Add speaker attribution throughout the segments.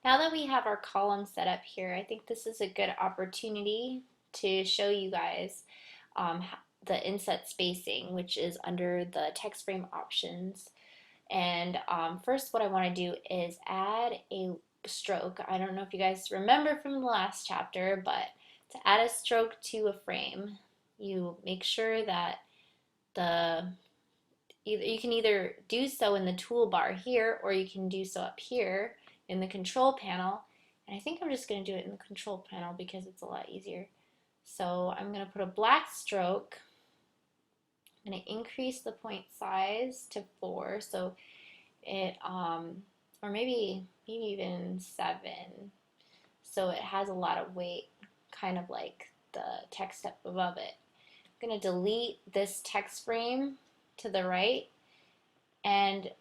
Speaker 1: Now that we have our column set up here, I think this is a good opportunity to show you guys the inset spacing, which is under the text frame options. And first, what I want to do is add a stroke. I don't know if you guys remember from the last chapter, but to add a stroke to a frame, you make sure that you can either do so in the toolbar here, or you can do so up here in the control panel. And I think I'm just going to do it in the control panel because it's a lot easier. So I'm going to put a black stroke. I'm going to increase the point size to 4, so it or maybe even 7, so it has a lot of weight, kind of like the text up above it. I'm going to delete this text frame to the right, and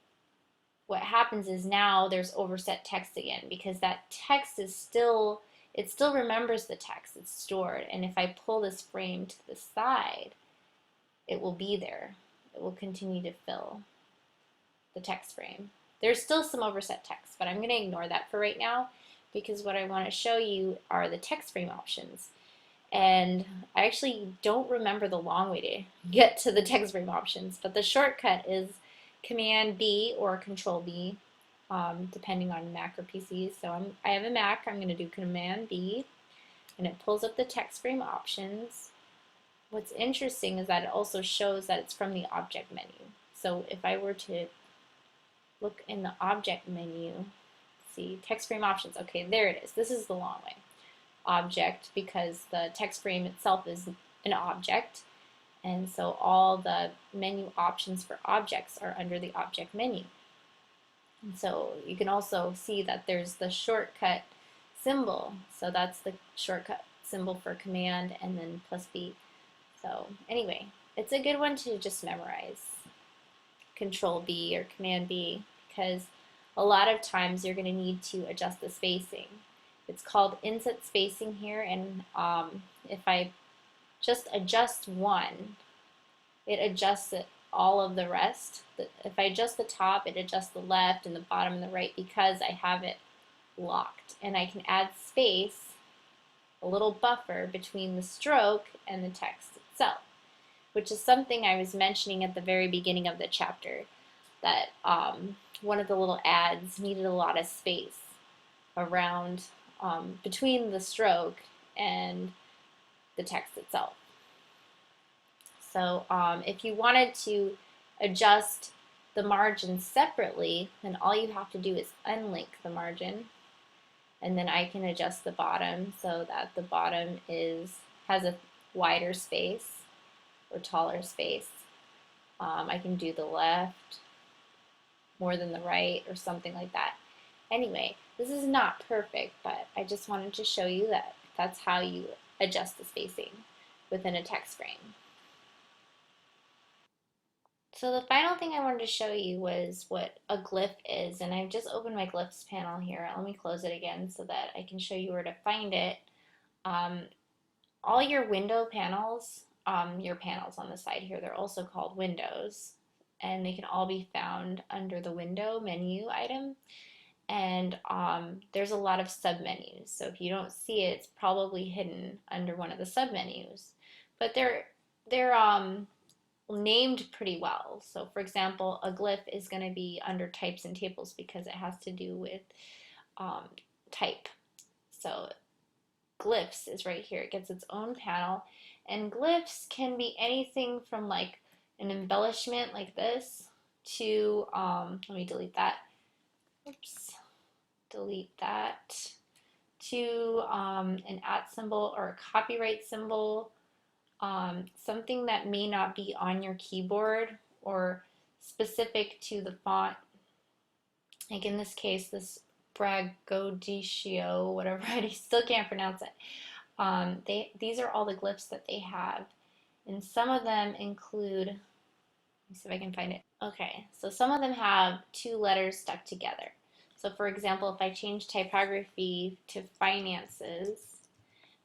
Speaker 1: what happens is now there's overset text again, because that text is still, it still remembers the text, it's stored, and if I pull this frame to the side, it will be there. It will continue to fill the text frame. There's still some overset text, but I'm going to ignore that for right now because what I want to show you are the text frame options. And I actually don't remember the long way to get to the text frame options, but the shortcut is Command B or Control B, depending on Mac or PC. So I have a Mac, I'm going to do Command B, and it pulls up the text frame options. What's interesting is that it also shows that it's from the object menu. So if I were to look in the object menu, see, text frame options, okay, there it is. This is the long way. Object, because the text frame itself is an object, and so all the menu options for objects are under the object menu. And so you can also see that there's the shortcut symbol, so that's the shortcut symbol for command and then plus B. So anyway, it's a good one to just memorize, Control B or Command B, because a lot of times you're going to need to adjust the spacing. It's called inset spacing here, and if I just adjust one, it adjusts all of the rest. If I adjust the top, it adjusts the left and the bottom and the right because I have it locked. And I can add space, a little buffer between the stroke and the text itself, which is something I was mentioning at the very beginning of the chapter, that one of the little ads needed a lot of space around between the stroke and the text itself. So if you wanted to adjust the margin separately, then all you have to do is unlink the margin, and then I can adjust the bottom so that the bottom has a wider space or taller space. I can do the left more than the right or something like that. Anyway, this is not perfect, but I just wanted to show you that that's how you adjust the spacing within a text frame. So the final thing I wanted to show you was what a glyph is, and I've just opened my glyphs panel here. Let me close it again so that I can show you where to find it. All your window panels, your panels on the side here, they're also called windows, and they can all be found under the window menu item. And there's a lot of submenus, so if you don't see it, it's probably hidden under one of the submenus. But they're named pretty well. So for example, a glyph is going to be under types and tables because it has to do with type. So glyphs is right here. It gets its own panel, and glyphs can be anything from like an embellishment like this to let me delete that. Oops. Delete that. To an @ symbol or a copyright symbol, something that may not be on your keyboard or specific to the font. Like in this case, this Braggadocio, whatever, I still can't pronounce it. These are all the glyphs that they have, and some of them include, let me see if I can find it. Okay, so some of them have 2 letters stuck together. So for example, if I change typography to finances,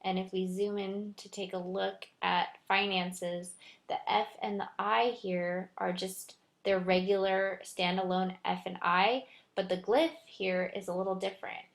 Speaker 1: and if we zoom in to take a look at finances, the F and the I here are just their regular standalone F and I, but the glyph here is a little different.